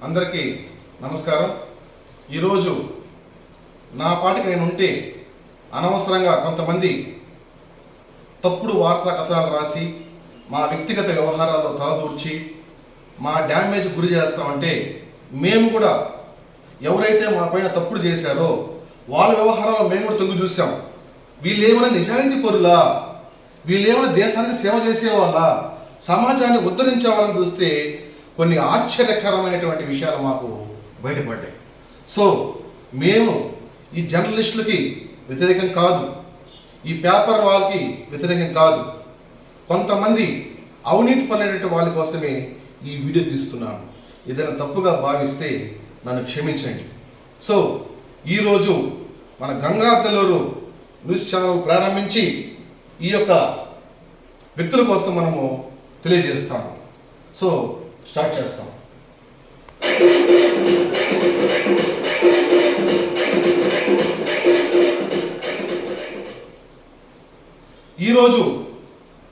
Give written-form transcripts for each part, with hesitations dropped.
అందరికీ నమస్కారం. ఈరోజు నా పాటికి నేను ఉంటే అనవసరంగా కొంతమంది తప్పుడు వార్తా కథనాలు రాసి మా వ్యక్తిగత వ్యవహారాల్లో తలదూర్చి మా డ్యామేజ్ గురి చేస్తామంటే మేము కూడా ఎవరైతే మా పైన తప్పుడు చేశారో వాళ్ళ వ్యవహారాల్లో మేము కూడా తొంగి చూసాం. వీళ్ళేమైనా నిజాయితీ పరులా, వీళ్ళేమైనా దేశానికి సేవ చేసేవాళ్ళ, సమాజాన్ని ఉద్ధరించే వాళ్ళని చూస్తే కొన్ని ఆశ్చర్యకరమైనటువంటి విషయాలు మాకు బయటపడ్డాయి. సో మేము ఈ జర్నలిస్టులకి వ్యతిరేకం కాదు, ఈ పేపర్ వాళ్ళకి వ్యతిరేకం కాదు. కొంతమంది అవినీతి పడినటువంటి వాళ్ళ కోసమే ఈ వీడియో తీస్తున్నాను. ఏదైనా తప్పుగా భావిస్తే నన్ను క్షమించండి. సో ఈరోజు మన గంగాధర్ నెల్లూరు న్యూస్ ఛానల్ ప్రారంభించి ఈ యొక్క వ్యక్తుల కోసం మనము తెలియజేస్తాము. సో స్టార్ట్ చేస్తాం. ఈరోజు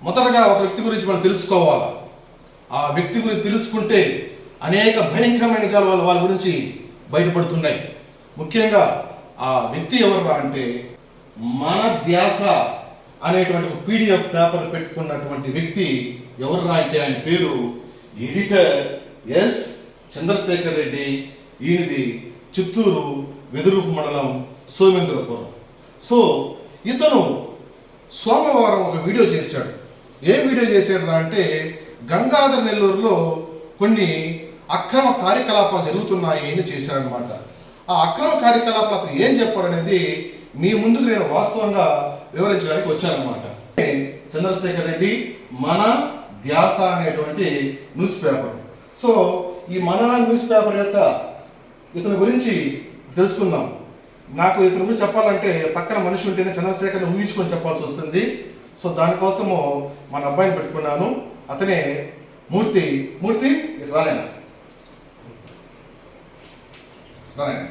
మొదటగా ఒక వ్యక్తి గురించి మనం తెలుసుకోవాలి. ఆ వ్యక్తి గురించి తెలుసుకుంటే అనేక భయంకరమైన నిజాలు వాళ్ళ గురించి బయటపడుతున్నాయి. ముఖ్యంగా ఆ వ్యక్తి ఎవరు అంటే మన ధ్యాస అనేటువంటి ఒక పీడిఎఫ్ పేపర్ పెట్టుకున్నటువంటి వ్యక్తి ఎవరు అంటే ఆయన పేరు ఎడిటర్ ఎస్ చంద్రశేఖర్ రెడ్డి. ఈయనది చిత్తూరు వెదురుపు మండలం సోమేంద్రపురం. సో ఇతను సోమవారం ఒక వీడియో చేశాడు. ఏం వీడియో చేశాడు అంటే గంగాధర్ నెల్లూరులో కొన్ని అక్రమ కార్యకలాపాలు జరుగుతున్నాయి అని చేశాడనమాట. ఆ అక్రమ కార్యకలాపాలు అతను ఏం చెప్పాడనేది మీ ముందుకు నేను వాస్తవంగా వివరించడానికి వచ్చానమాట. చంద్రశేఖర్ రెడ్డి మన ధ్యాస అనేటువంటి న్యూస్ పేపర్. సో ఈ మన న్యూస్ పేపర్ యొక్క ఇతని గురించి తెలుసుకుందాం. నాకు ఇతని గురించి చెప్పాలంటే పక్కన మనిషి ఉంటేనే చంద్రశేఖర్ని ఊహించుకొని చెప్పాల్సి వస్తుంది. సో దానికోసము మన అబ్బాయిని పెట్టుకున్నాను. అతనే మూర్తి. మూర్తి రాలేనా రాలేనా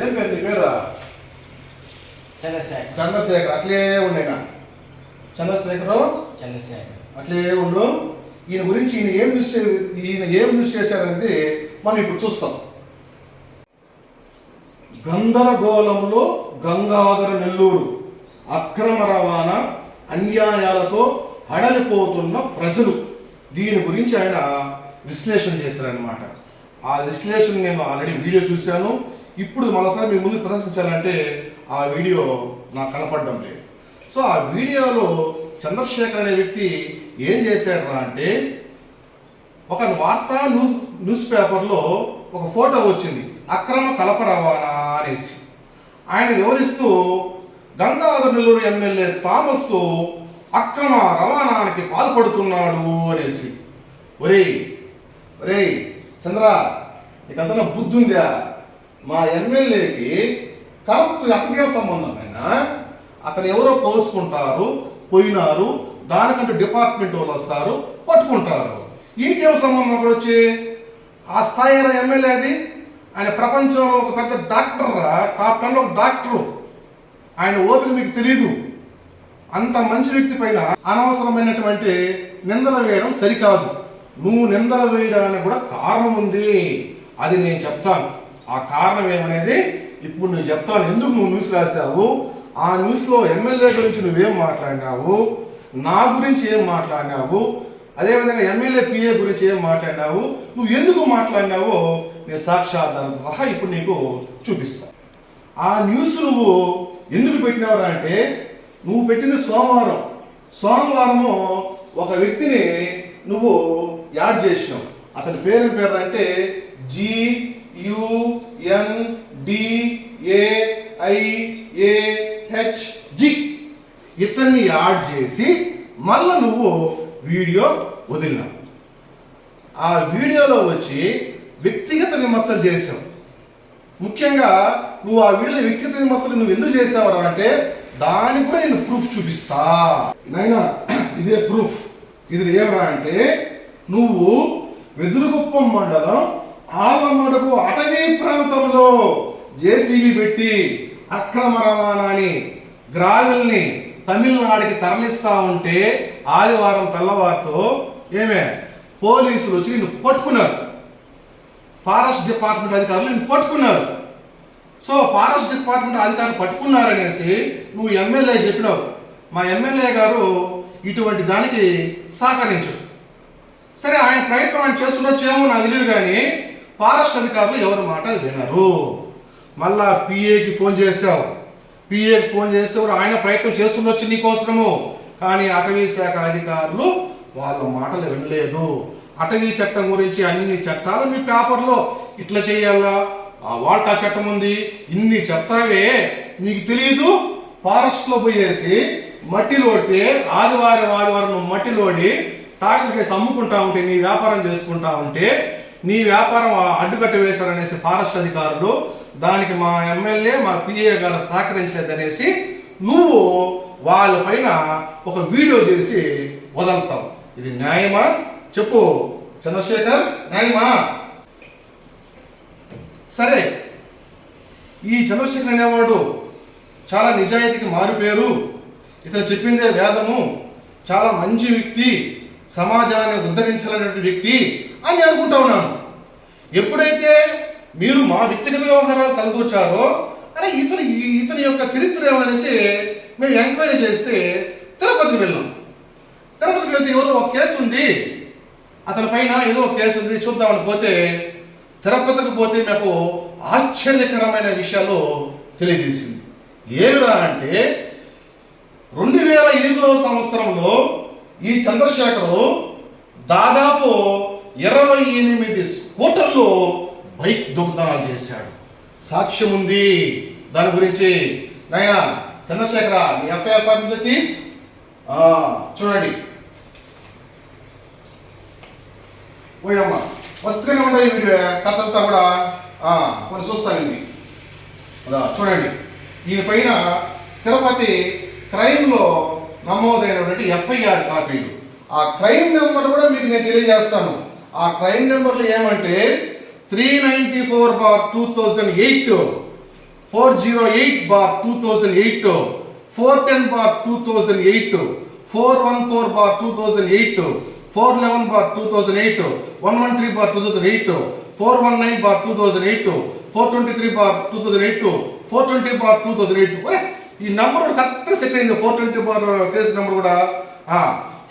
ఏం పేరు నీ పేరా? చంద్రశేఖర్. అట్లే ఉండేనా చంద్రశేఖర్ అట్లే ఉండు. ఈయన గురించి ఈయన ఏం న్యూస్ చేశారనేది మనం ఇప్పుడు చూస్తాం. గందరగోళంలో గంగాధర నెల్లూరు, అక్రమ రవాణా అన్యాయాలతో హడలిపోతున్న ప్రజలు. దీని గురించి ఆయన విశ్లేషణ చేశారనమాట. ఆ విశ్లేషణ నేను ఆల్రెడీ వీడియో చూశాను. ఇప్పుడు మరోసారి మీ ముందు ప్రదర్శించాలంటే ఆ వీడియో నాకు కనపడడం లేదు. సో ఆ వీడియోలో చంద్రశేఖర్ అనే వ్యక్తి ఏం చేశాడు అంటే ఒక వార్తా న్యూస్ పేపర్లో ఒక ఫోటో వచ్చింది, అక్రమ కలప రవాణా అనేసి. ఆయన వివరిస్తూ గంగాధర్ నెల్లూరు ఎమ్మెల్యే థామస్ అక్రమ రవాణానికి పాల్పడుతున్నాడు అనేసి. ఒరేయ్ ఒరేయ్ చంద్ర, నీకంతా బుద్ధి ఉందా? మా ఎమ్మెల్యేకి కలపకు అతనికేం సంబంధం? అయినా అతను ఎవరో కోసుకుంటారు, పోయినారు, దానికంటూ డిపార్ట్మెంట్ వాళ్ళు వస్తారు, పట్టుకుంటారు. ఈయనకేం సంబంధం? అక్కడ వచ్చి ఆ స్థాయి ఎమ్మెల్యే అది. ఆయన ప్రపంచంలో ఒక పెద్ద డాక్టర్, టాప్ 10లో ఒక డాక్టరు. ఆయన ఓపిక మీకు తెలీదు. అంత మంచి వ్యక్తి పైన అనవసరమైనటువంటి నిందలు వేయడం సరికాదు. నువ్వు నిందలు వేయడానికి కూడా కారణం ఉంది, అది నేను చెప్తాను. ఆ కారణం ఏమనేది ఇప్పుడు నేను చెప్తాను. ఎందుకు నువ్వు న్యూస్ రాశావు, ఆ న్యూస్లో ఎమ్మెల్యే గురించి నువ్వేం మాట్లాడినావు, నా గురించి ఏం మాట్లాడినావు, అదేవిధంగా ఎమ్మెల్యే పిఏ గురించి ఏం మాట్లాడినావు, నువ్వు ఎందుకు మాట్లాడినావో నేను సాక్ష్యాధారంతో సహా ఇప్పుడు నీకు చూపిస్తాను. ఆ న్యూస్ నువ్వు ఎందుకు పెట్టినావు అంటే నువ్వు పెట్టింది సోమవారము ఒక వ్యక్తిని నువ్వు యాడ్ చేసినావు. అతని పేరు అంటే GUNDAIAHG. ఇతన్ని యాడ్ చేసి మళ్ళా నువ్వు వీడియో వదిలినావు. ఆ వీడియోలో వచ్చి వ్యక్తిగత విమర్శలు చేసావు. ముఖ్యంగా నువ్వు ఆ వీడియోలో వ్యక్తిగత విమర్శలు నువ్వు ఎందుకు చేసావు అంటే దానికి కూడా నేను ప్రూఫ్ చూపిస్తా. నైనా ఇదే ప్రూఫ్. ఇది ఏమరా అంటే నువ్వు వెదురుగుప్పం మండలం ఆలమడుగు అటవీ ప్రాంతంలో జేసీబీ పెట్టి అక్రమ రవాణాని గ్రావెల్ని తమిళనాడుకి తరలిస్తా ఉంటే ఆదివారం తెల్లవారితో ఏమే పోలీసులు వచ్చి నిన్ను పట్టుకున్నారు, ఫారెస్ట్ డిపార్ట్మెంట్ అధికారులు నిన్ను పట్టుకున్నారు. సో ఫారెస్ట్ డిపార్ట్మెంట్ అధికారులు పట్టుకున్నారనేసి నువ్వు ఎమ్మెల్యే చెప్పినావు. మా ఎమ్మెల్యే గారు ఇటువంటి దానికి సహకరించు. సరే, ఆయన ప్రయత్నం ఆయన చేస్తుండొచ్చేమో నాకు తెలియదు, కానీ ఫారెస్ట్ అధికారులు ఎవరి మాట వినరు. మళ్ళా పిఏకి ఫోన్ చేసావు, పిఏకి ఫోన్ చేస్తే కూడా ఆయన ప్రయత్నం చేస్తుండొచ్చు నీకోసము, కానీ అటవీ శాఖ అధికారులు వాళ్ళ మాటలు వినలేదు. అటవీ చట్టం గురించి అన్ని చట్టాలు మీ పేపర్లో ఇట్లా చేయాలా, ఆ వాల్టా చట్టం ఉంది, ఇన్ని చెప్తావే, నీకు తెలియదు. ఫారెస్ట్లో పోయేసి మట్టిలోడితే ఆదివారం నువ్వు మట్టిలోడి ట్రాక్టర్ కేసి అమ్ముకుంటా ఉంటే, నీ వ్యాపారం చేసుకుంటా ఉంటే నీ వ్యాపారం అడ్డుకట్ట వేశారనేసి ఫారెస్ట్ అధికారులు, దానికి మా ఎమ్మెల్యే మా పిఏ గారు సహకరించలేదనేసి నువ్వు వాళ్ళ పైన ఒక వీడియో చేసి వదులుతావు. ఇది న్యాయమా చెప్పు చంద్రశేఖర్, న్యాయమా? సరే, ఈ చంద్రశేఖర్ అనేవాడు చాలా నిజాయితీకి మారుపేరు, ఇతను చెప్పిందే వేదము, చాలా మంచి వ్యక్తి, సమాజాన్ని ఉద్ధరించాలనే వ్యక్తి అని అనుకుంటా ఉన్నాను. ఎప్పుడైతే మీరు మా వ్యక్తిగత వ్యవహారాలు తలదూర్చారో, అరే ఇతని యొక్క చరిత్ర ఏమనేసి మేము ఎంక్వైరీ చేస్తే తిరుపతికి వెళ్ళాం. తిరుపతికి వెళ్తే ఎవరో ఒక కేసు ఉంది, అతని పైన ఏదో ఒక కేసు ఉంది, చూద్దామని పోతే తిరుపతికి పోతే నాకు ఆశ్చర్యకరమైన విషయాలు తెలియజేసింది. ఏమిరా అంటే 2008వ సంవత్సరంలో ఈ చంద్రశేఖరు దాదాపు 28 స్కూటర్లు బైక్ దొంగతనాలు చేశాడు. సాక్ష్యం ఉంది దాని గురించి. నాయన చంద్రశేఖర, మీ ఎఫ్ఐఆర్ పద్ధతి చూడండి. పోయమ్మా వస్తూనే ఉండే వీడియో కథంతా కూడా కొన్ని చూస్తానండి. చూడండి, ఈయన పైన తిరుపతి క్రైమ్లో నమోదైనటువంటి ఎఫ్ఐఆర్ కాపీలు, ఆ క్రైమ్ నెంబర్ కూడా మీకు నేను తెలియజేస్తాను. ఆ క్రైమ్ నెంబర్లు ఏమంటే 394/2008, 408/2008, 410/2008, 414/2008, 411/2008, 113/2008, 419/2008, 423/2008, 420/2008. ఈ నంబర్ కూడా కరెక్ట్గా సెట్ అయింది. 420 కేసు నెంబర్ కూడా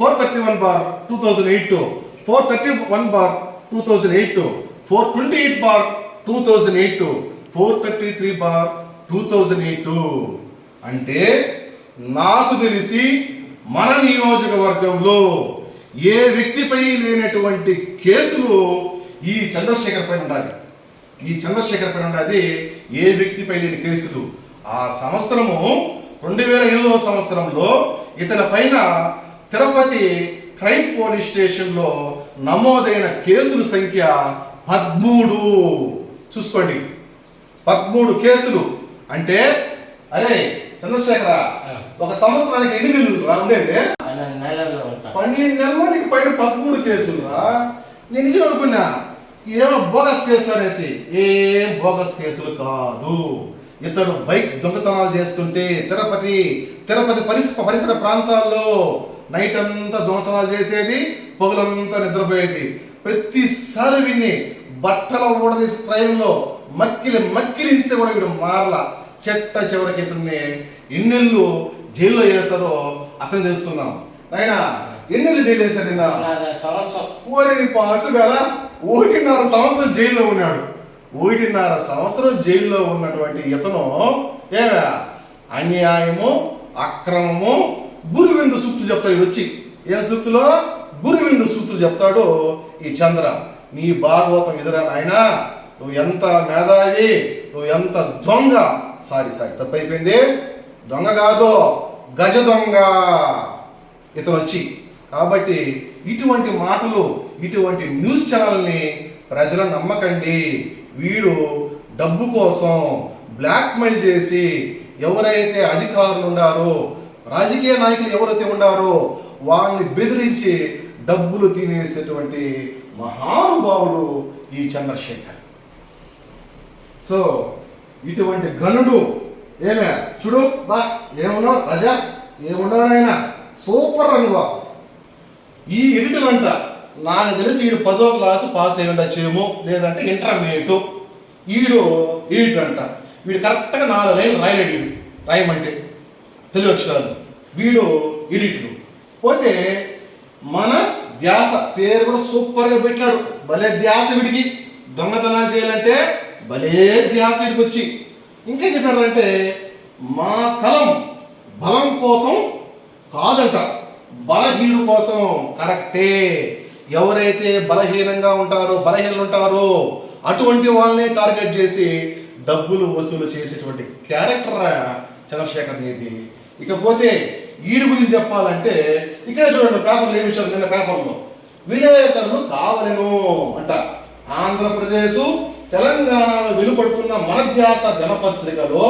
431/2008, 431/2008, 428/2008, 433/2008. అంటే నాకు తెలిసి మన నియోజకవర్గంలో ఏ వ్యక్తిపై లేనటువంటి కేసులు ఈ చంద్రశేఖర్ పైన ఉండాలి. ఈ చంద్రశేఖర్ పైన ఉండాలి ఏ వ్యక్తిపై లేని కేసులు. ఆ సంవత్సరము 2008వ సంవత్సరంలో ఇతని పైన తిరుపతి క్రైమ్ పోలీస్ స్టేషన్లో నమోదైన కేసుల సంఖ్య 13. చూసుకోండి, 13 కేసులు. అంటే అరే చంద్రశేఖర, ఒక సంవత్సరానికి ఎన్ని నెలలు ఉండేది? 12 నెలల్లో నీకు పైన 13 కేసులు. నేను నిజం అనుకున్నా ఏమో బోగస్ కేసులు అనేసి. ఏం బోగస్ కేసులు కాదు. ఇతడు బైక్ దొంగతనాలు చేస్తుంటే తిరుపతి పరిసర ప్రాంతాల్లో నైట్ అంతా దొంగతనాలు చేసేది, పగులంతా నిద్రపోయేది. ప్రతిసారి విన్ని బట్టల ఊడదీసి ట్రైన్లో మక్కిలిస్తే కూడా వీడు మారలా. చెట్ట చివరికి ఇతన్ని ఎన్నెళ్ళు జైల్లో వేస్తారో అతను తెలుసుకుందాం. ఆయన ఎన్నెళ్ళు జైలు వేశారు? నిన్న పాసు గల 1.5 సంవత్సరం జైల్లో ఉన్నాడు. 1.5 సంవత్సరం జైల్లో ఉన్నటువంటి ఇతను అన్యాయము, అక్రమము, గురువిందు సూక్తులు చెప్తాడు. వచ్చి ఏం సూక్తులో గురువిందు సూక్తులు చెప్తాడు ఈ చంద్ర. నీ భాగవతం ఎదురా నాయన, నువ్వు ఎంత మేధావి, నువ్వు ఎంత దొంగ. సారీ తప్పైపోయింది, దొంగ కాదు గజ దొంగ ఇతను వచ్చి. కాబట్టి ఇటువంటి మాటలు, ఇటువంటి న్యూస్ ఛానల్ని ప్రజలను నమ్మకండి. వీడు డబ్బు కోసం బ్లాక్మెయిల్ చేసి ఎవరైతే అధికారులు ఉన్నారో, రాజకీయ నాయకులు ఎవరైతే ఉన్నారో వాళ్ళని బెదిరించి డబ్బులు తినేసేటువంటి మహానుభావుడు ఈ చంద్రశేఖర్. సో ఇటువంటి గనుడు ఏమే చూడు, బా ఏమున్నావు రజా, ఏమున్నావు ఆయన సూపర్ అనుభవ. ఈ ఎడిటర్ అంట నాకు తెలిసి వీడు 10వ క్లాసు పాస్ అయి ఉండొచ్చేమో, లేదంటే ఇంటర్మీడియట్. ఈడు అంట వీడు కరెక్ట్గా 4 లైన్లు రాయలేడు. వీడు రాయమంటే తెలుగు అక్షరాలు. వీడు ఎడిటర్. పోతే మన ధ్యాస పేరు కూడా సూపర్గా పెట్టాడు. భలే ధ్యాస వీడికి. దొంగతనాలు చేయాలంటే భలే ధ్యాస వీడికి వచ్చి ఇంకేం చెప్పాడంటే, మా కలం బలం కోసం కాదంట, బలహీనుల కోసం. కరెక్టే. ఎవరైతే బలహీనంగా బలహీనలు ఉంటారో అటువంటి వాళ్ళని టార్గెట్ చేసి డబ్బులు వసూలు చేసేటువంటి క్యారెక్టర్ చంద్రశేఖర్ నీది. ఇకపోతే వీడి గురించి చెప్పాలంటే ఇక్కడే చూడండి, పేపర్లు ఏమి ఇచ్చారు నిన్న పేపర్లో. విలేకరులు కావలను అంట. ఆంధ్రప్రదేశ్ తెలంగాణలో వెలువడుతున్న మన ధ్యాస దినపత్రికలో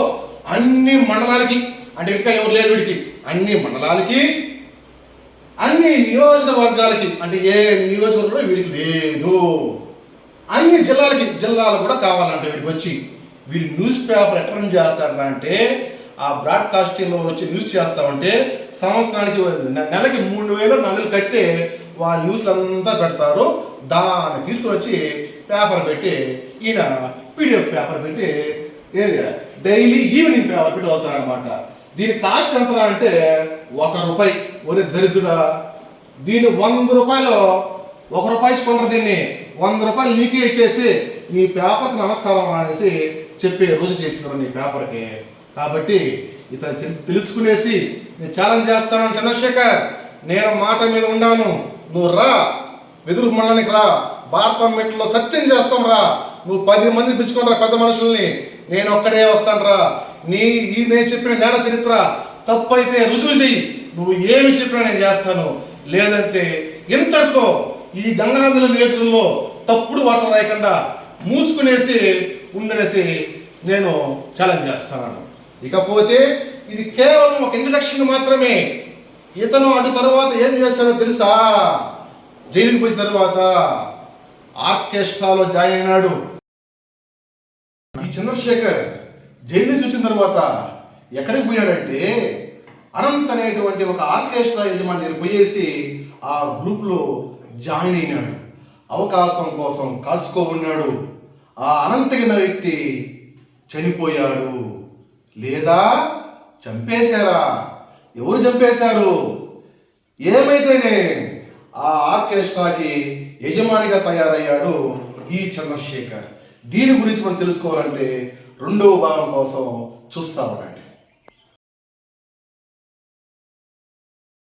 అన్ని మండలాలకి, అంటే ఇంకా ఎవరు లేదు వీడికి, అన్ని మండలాలకి, అన్ని నియోజకవర్గాలకి, అంటే ఏ నియోజకవర్గంలో వీడికి లేదు, అన్ని జిల్లాలు కూడా కావాలంటే వీడికి వచ్చి. వీడు న్యూస్ పేపర్ ఎట్లా రన్ చేస్తారా అంటే, ఆ బ్రాడ్కాస్టింగ్లో వచ్చి న్యూస్ చేస్తామంటే సంవత్సరానికి నెలకి 3,000-4,000 కడితే వాళ్ళ న్యూస్ అంతా పెడతారు. దాన్ని తీసుకువచ్చి పేపర్ పెట్టి ఈయన పీడిఎఫ్ పేపర్ పెట్టి డైలీ ఈవినింగ్ పేపర్ పెట్టి వస్తారనమాట. దీని కాస్ట్ ఎంత అంటే ₹1. ఒరే దరిద్రుడా, దీన్ని ₹100 ₹1 కొనరు. దీన్ని ₹100 నీకే ఇచ్చేసి నీ పేపర్కి నమస్కారం అనేసి చెప్పే రోజు చేసినారు నీ పేపర్కి. కాబట్టి ఇతను చరిత్ర తెలుసుకునేసి నేను ఛాలెంజ్ చేస్తాను. చంద్రశేఖర్, నేను మాట మీద ఉన్నాను, నువ్వు రా, వెదురు మండలానికి రా, భారతం మెట్లో సత్యం చేస్తాం రా, నువ్వు 10 మందిని పిలుచుకొని రా, పెద్ద మనుషుల్ని, నేను ఒక్కడే వస్తాను రా. నేను చెప్పిన నేల చరిత్ర తప్పు అయితే రుజువు చెయ్యి, నువ్వు ఏమి చెప్పినా నేను చేస్తాను. లేదంటే ఇంతటితో ఈ గంగానదుల నియోజకంలో తప్పుడు వార్తలు రాయకుండా మూసుకునేసి ఉండనేసి నేను ఛాలెంజ్ చేస్తున్నాను. ఇకపోతే ఇది కేవలం ఒక ఇంట్రడక్షన్ మాత్రమే. ఇతను అటు తర్వాత ఏం చేశాడో తెలుసా? జైలుకి పోయిన తర్వాత ఆర్కెస్ట్రాలో జాయిన్ అయినాడు. ఈ చంద్రశేఖర్ జైలు నుంచి వచ్చిన తర్వాత ఎక్కడికి పోయాడంటే, అనంత్ అనేటువంటి ఒక ఆర్కెస్ట్రా యజమాని దగ్గర పోయేసి ఆ గ్రూప్లో జాయిన్ అయినాడు. అవకాశం కోసం కాసుకో ఉన్నాడు. ఆ అనంతగిన వ్యక్తి చనిపోయాడు, లేదా చంపేశారా? ఎవరు చంపేశారు? ఏమైతేనే ఆ ఆర్కెస్ట్రాకి యజమానిగా తయారయ్యాడు ఈ చంద్రశేఖర్. దీని గురించి మనం తెలుసుకోవాలంటే 2వ భాగం కోసం చూస్తా ఉండండి.